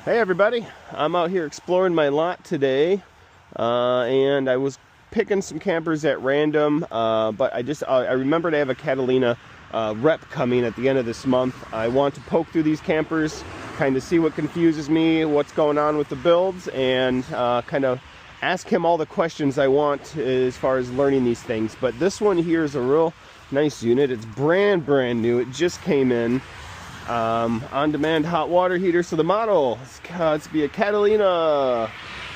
Hey everybody, I'm out here exploring my lot today, and I was picking some campers at random, but I remembered I have a Catalina rep coming at the end of this month. I want to poke through these campers, kind of see what confuses me, what's going on with the builds, and kind of ask him all the questions I want as far as learning these things. But this one here is a real nice unit. It's brand new. It just came in. On-demand hot water heater. So the model it's be a Catalina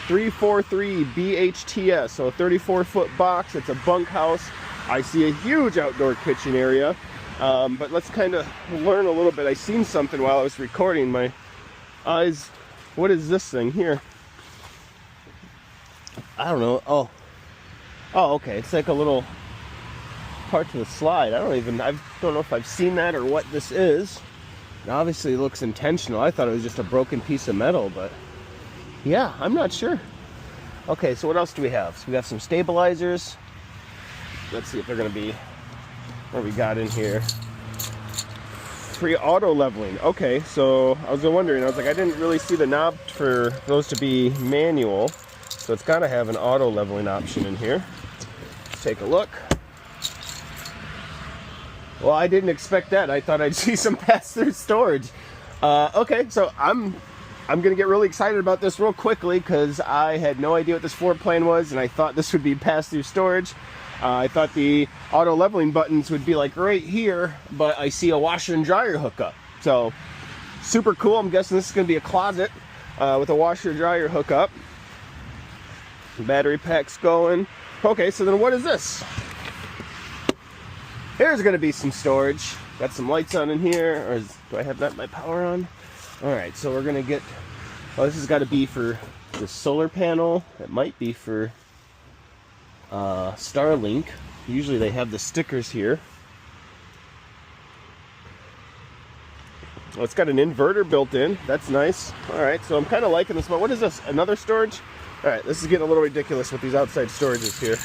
343 BHTS, so a 34-foot box. It's a bunkhouse. I see a huge outdoor kitchen area, but let's kind of learn a little bit. I seen something while I was recording. My eyes, what is this thing here? I don't know. Oh okay, it's like a little part to the slide. I don't know if I've seen that or what this is. It obviously looks intentional. I thought it was just a broken piece of metal, but yeah, I'm not sure. Okay, so what else do we have? So we got some stabilizers. Let's see if they're gonna be, what we got in here. Free auto leveling. Okay, so I was wondering, I was like, I didn't really see the knob for those to be manual, so it's gotta have an auto leveling option in here. Let's take a look. Well, I didn't expect that. I thought I'd see some pass-through storage. Okay, so I'm gonna get really excited about this real quickly because I had no idea what this floor plan was, and I thought this would be pass-through storage. I thought the auto leveling buttons would be like right here, but I see a washer and dryer hookup. So super cool. I'm guessing this is gonna be a closet with a washer and dryer hookup. Battery pack's going. Okay, so then what is this? There's going to be some storage. Got some lights on in here. Or do I have that my power on? Alright, so we're going to get... Oh, this has got to be for the solar panel. It might be for Starlink. Usually they have the stickers here. Oh, it's got an inverter built in. That's nice. Alright, so I'm kind of liking this. But what is this? Another storage? Alright, this is getting a little ridiculous with these outside storages here.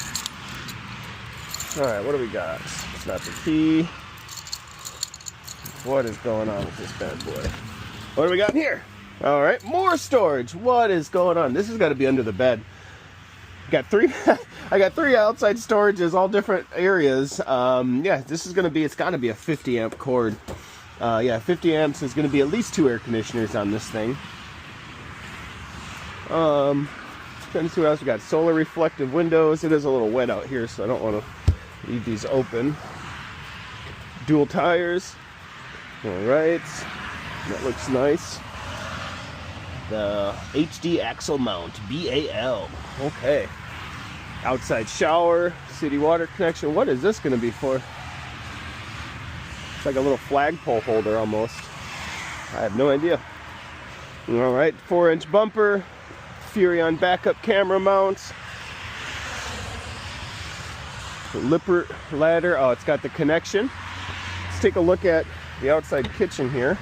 Alright, what do we got? It's not the key. What is going on with this bad boy? What do we got in here? Alright, more storage. What is going on? This has got to be under the bed. Got three I got three outside storages, all different areas. Yeah, this is going to be, it's got to be a 50 amp cord. Yeah, 50 amps is going to be at least 2 air conditioners on this thing. Trying to see what else we got. Solar reflective windows. It is a little wet out here, so I don't want to leave these open. Dual tires. Alright. That looks nice. The HD axle mount. BAL. Okay. Outside shower. City water connection. What is this going to be for? It's like a little flagpole holder almost. I have no idea. Alright. 4-inch bumper. Furion backup camera mounts. Lippert ladder. Oh, it's got the connection. Let's take a look at the outside kitchen here.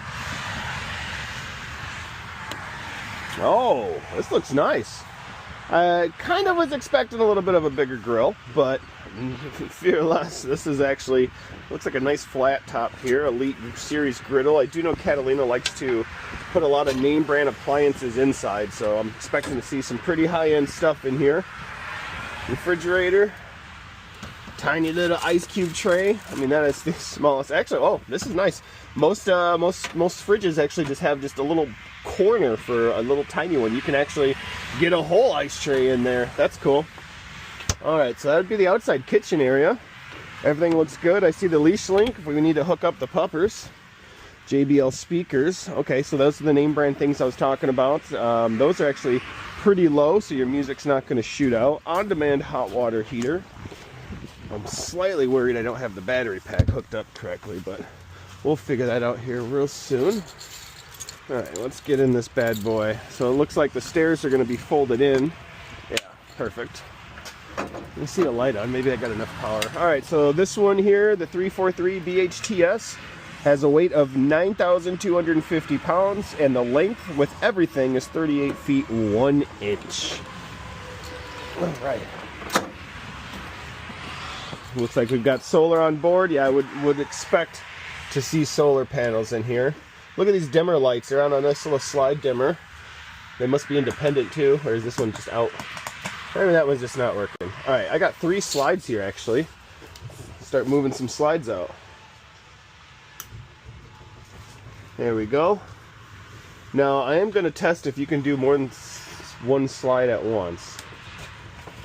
Oh, this looks nice. I kind of was expecting a little bit of a bigger grill, but fear less. This is actually, looks like a nice flat top here. Elite Series griddle. I do know Catalina likes to put a lot of name brand appliances inside, so I'm expecting to see some pretty high-end stuff in here. Refrigerator. Tiny little ice cube tray. I mean, that is the smallest. Actually, oh, this is nice. Most fridges actually just have just a little corner for a little tiny one. You can actually get a whole ice tray in there. That's cool. All right, so that would be the outside kitchen area. Everything looks good. I see the leash link if we need to hook up the puppers. JBL speakers. Okay, so those are the name brand things I was talking about. Those are actually pretty low, so your music's not going to shoot out. On-demand hot water heater. I'm slightly worried I don't have the battery pack hooked up correctly, but we'll figure that out here real soon. Alright, let's get in this bad boy. So it looks like the stairs are going to be folded in. Yeah, perfect. Let me see the light on. Maybe I got enough power. Alright, so this one here, the 343 BHTS, has a weight of 9,250 pounds, and the length with everything is 38 feet 1 inch. Alright. Looks like we've got solar on board. Yeah, I would expect to see solar panels in here. Look at these dimmer lights. They're on a nice little slide dimmer. They must be independent too, or is this one just out? Maybe that one's just not working. All right, I got 3 slides here actually. Start moving some slides out. There we go. Now I am going to test if you can do more than 1 slide at once.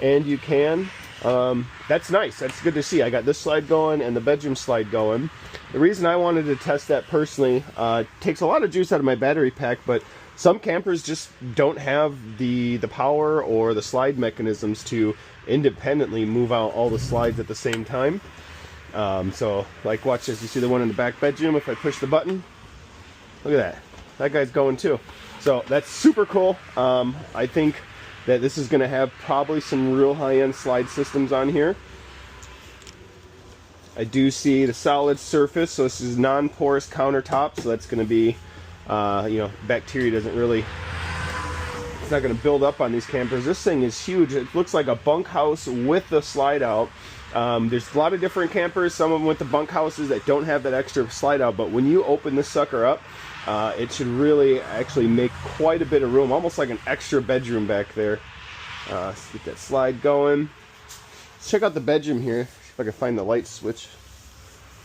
And you can. That's nice. That's good to see. I got this slide going and the bedroom slide going. The reason I wanted to test that personally, takes a lot of juice out of my battery pack, but some campers just don't have the power or the slide mechanisms to independently move out all the slides at the same time. So, like, watch this. You see the one in the back bedroom? If I push the button, look at that. That guy's going too. So that's super cool. I think that this is going to have probably some real high-end slide systems on here. I do see the solid surface, so this is non-porous countertop, so that's going to be, you know, bacteria doesn't really, it's not going to build up on these campers. This thing is huge. It looks like a bunkhouse with the slide out. There's a lot of different campers, some of them with the bunkhouses that don't have that extra slide out, but when you open this sucker up, it should really actually make quite a bit of room, almost like an extra bedroom back there. Let's get that slide going. Let's check out the bedroom here. See if I can find the light switch.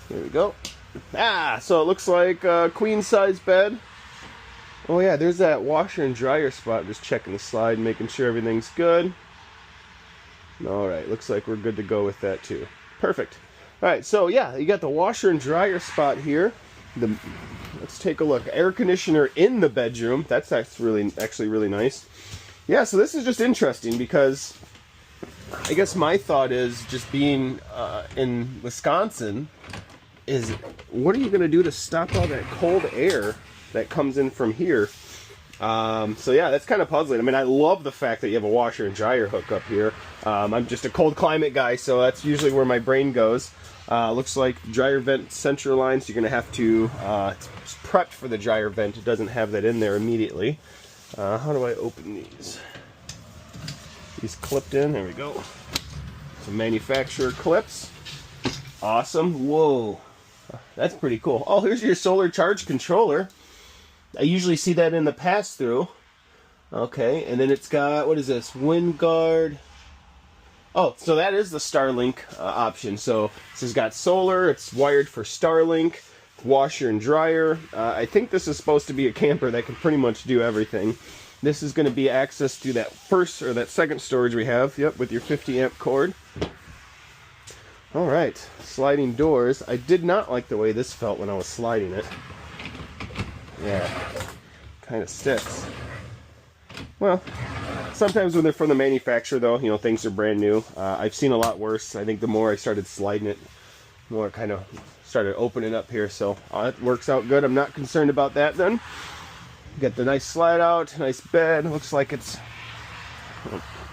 Here we go. So it looks like a queen size bed. Oh yeah, there's that washer and dryer spot. Just checking the slide, making sure everything's good. Alright, looks like we're good to go with that too. Perfect. Alright, so yeah, you got the washer and dryer spot here. Let's take a look. Air conditioner in the bedroom. That's actually really nice. Yeah, so this is just interesting because I guess my thought is, just being in Wisconsin, is what are you going to do to stop all that cold air that comes in from here? So yeah, that's kind of puzzling. I mean, I love the fact that you have a washer and dryer hookup here. I'm just a cold climate guy, so that's usually where my brain goes. Looks like dryer vent central line, so you're going to have to, it's prepped for the dryer vent. It doesn't have that in there immediately. How do I open these? These clipped in, there we go. Some manufacturer clips. Awesome. Whoa, that's pretty cool. Oh, here's your solar charge controller. I usually see that in the pass-through. Okay, and then it's got, what is this? WindGuard. Oh, so that is the Starlink option. So this has got solar, it's wired for Starlink, washer and dryer. I think this is supposed to be a camper that can pretty much do everything. This is going to be access to that first or that second storage we have. Yep, with your 50 amp cord. All right, sliding doors. I did not like the way this felt when I was sliding it. Yeah, kind of sticks. Well, sometimes when they're from the manufacturer, though, you know, things are brand new. I've seen a lot worse. I think the more I started sliding it, the more it kind of started opening up here. So it works out good. I'm not concerned about that then. Got the nice slide out, nice bed. Looks like it's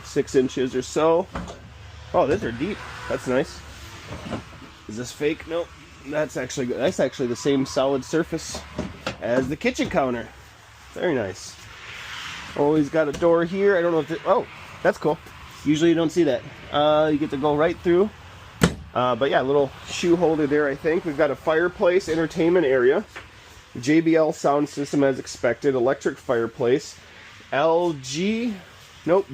6 inches or so. Oh, these are deep. That's nice. Is this fake? Nope. That's actually good. That's actually the same solid surface as the kitchen counter. Very nice. Oh, he's got a door here. I don't know if it, oh, that's cool. Usually you don't see that. You get to go right through. But yeah, a little shoe holder there, I think. We've got a fireplace, entertainment area. JBL sound system as expected. Electric fireplace.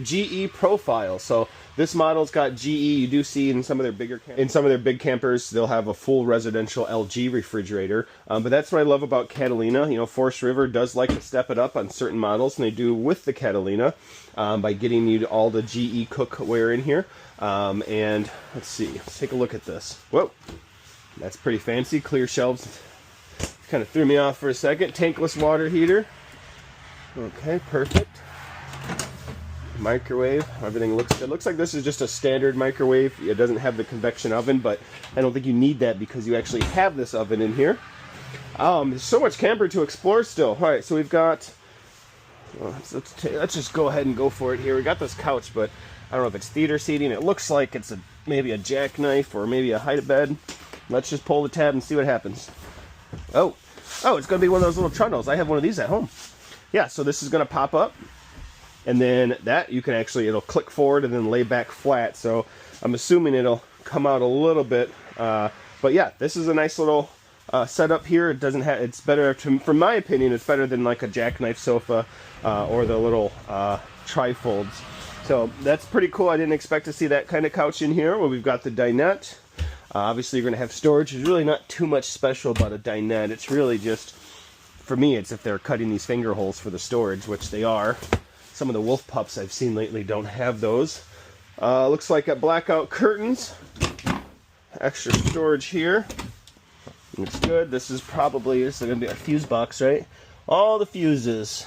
GE profile. So this model's got GE. You do see in some of their big campers, they'll have a full residential LG refrigerator. But that's what I love about Catalina. You know, Forest River does like to step it up on certain models, and they do with the Catalina by getting you all the GE cookware in here. And let's see. Let's take a look at this. Whoa, that's pretty fancy. Clear shelves. Kind of threw me off for a second. Tankless water heater. Okay, perfect. Microwave. Everything looks good. Looks like this is just a standard microwave. It doesn't have the convection oven, but I don't think you need that because you actually have this oven in here. There's so much camper to explore still. All right, so we've got, well, let's just go ahead and go for it here. We got this couch, but I don't know if it's theater seating. It looks like it's maybe a jackknife or maybe a hide bed. Let's just pull the tab and see what happens. Oh, it's going to be one of those little trundles. I have one of these at home. Yeah, so this is going to pop up. And then that, you can actually, it'll click forward and then lay back flat. So I'm assuming it'll come out a little bit. But yeah, this is a nice little setup here. It doesn't have. It's better, from my opinion, it's better than like a jackknife sofa or the little trifolds. So that's pretty cool. I didn't expect to see that kind of couch in here. Well, we've got the dinette. Obviously, you're going to have storage. There's really not too much special about a dinette. It's really just, for me, it's if they're cutting these finger holes for the storage, which they are. Some of the wolf pups I've seen lately don't have those. Looks like got blackout curtains. Extra storage here. Looks good. This is going to be a fuse box, right? All the fuses.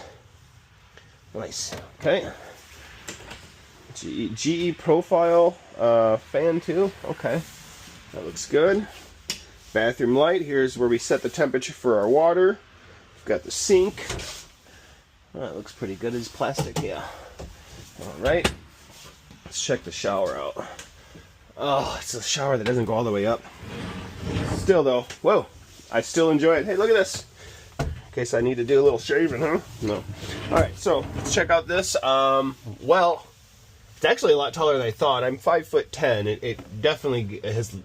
Nice. Okay. GE profile fan too. Okay. That looks good. Bathroom light. Here's where we set the temperature for our water. We've got the sink. That looks pretty good. It's plastic, yeah. Alright. Let's check the shower out. Oh, it's a shower that doesn't go all the way up. Still though, whoa, I still enjoy it. Hey, look at this. In case I need to do a little shaving, huh? No. Alright, so let's check out this. Well, it's actually a lot taller than I thought. I'm 5'10". It definitely has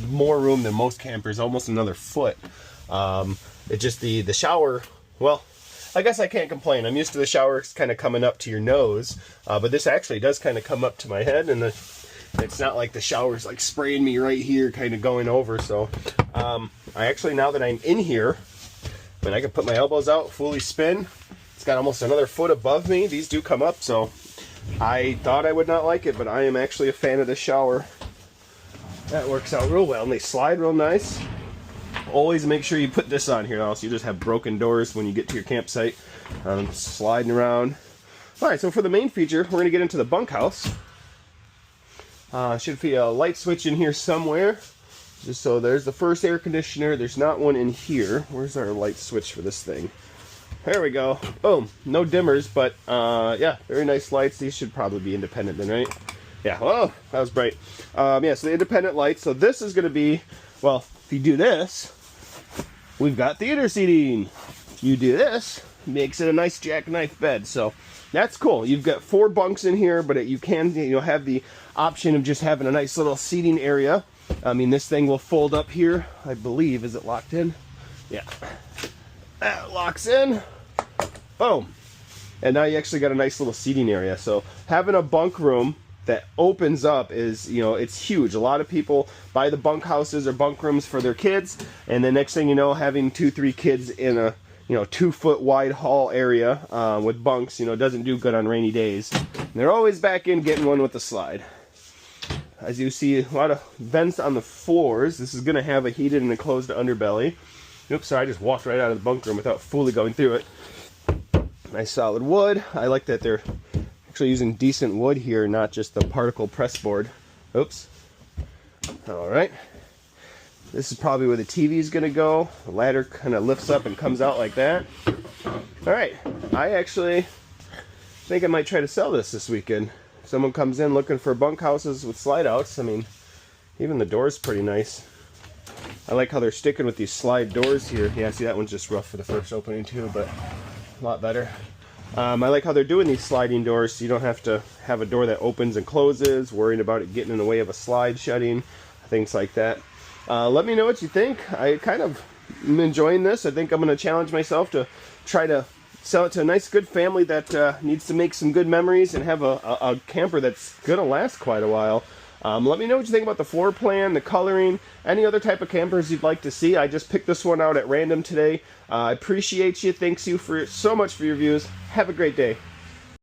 more room than most campers, almost another foot. It just the shower, well, I guess I can't complain. I'm used to the shower kind of coming up to your nose, but this actually does kind of come up to my head, and it's not like the shower's like spraying me right here, kind of going over. So I actually, now that I'm in here, I mean, I can put my elbows out, fully spin. It's got almost another foot above me. These do come up, so I thought I would not like it, but I am actually a fan of the shower. That works out real well, and they slide real nice. Always make sure you put this on here, else you just have broken doors when you get to your campsite. Sliding around. Alright, so for the main feature, we're going to get into the bunkhouse. Should be a light switch in here somewhere. Just so there's the first air conditioner. There's not one in here. Where's our light switch for this thing? There we go. Boom. No dimmers, but yeah, very nice lights. These should probably be independent then, right? Yeah. Oh, that was bright. Yeah, so the independent lights. So this is going to be, well, if you do this, we've got theater seating. You do this, makes it a nice jackknife bed. So that's cool. You've got 4 bunks in here, but you can, have the option of just having a nice little seating area. I mean, this thing will fold up here, I believe. Is it locked in? Yeah. That locks in. Boom. And now you actually got a nice little seating area. So having a bunk room that opens up is, it's huge. A lot of people buy the bunk houses or bunk rooms for their kids, and the next thing you know, having 2-3 kids in a 2-foot wide hall area with bunks, doesn't do good on rainy days. And they're always back in getting one with the slide. As you see, a lot of vents on the floors. This is going to have a heated and a closed underbelly. Oops, sorry, I just walked right out of the bunk room without fully going through it. Nice solid wood. I like that they're actually using decent wood here, not just the particle press board. Oops. Alright. This is probably where the TV is going to go. The ladder kind of lifts up and comes out like that. Alright. I actually think I might try to sell this weekend. If someone comes in looking for bunk houses with slide outs, I mean, even the door's pretty nice. I like how they're sticking with these slide doors here. Yeah, see, that one's just rough for the first opening too, but a lot better. I like how they're doing these sliding doors, so you don't have to have a door that opens and closes, worrying about it getting in the way of a slide shutting, things like that. Let me know what you think. I kind of am enjoying this. I think I'm going to challenge myself to try to sell it to a nice, good family that needs to make some good memories and have a camper that's going to last quite a while. Let me know what you think about the floor plan, the coloring, any other type of campers you'd like to see. I just picked this one out at random today. I appreciate you. Thanks you so much for your views. Have a great day.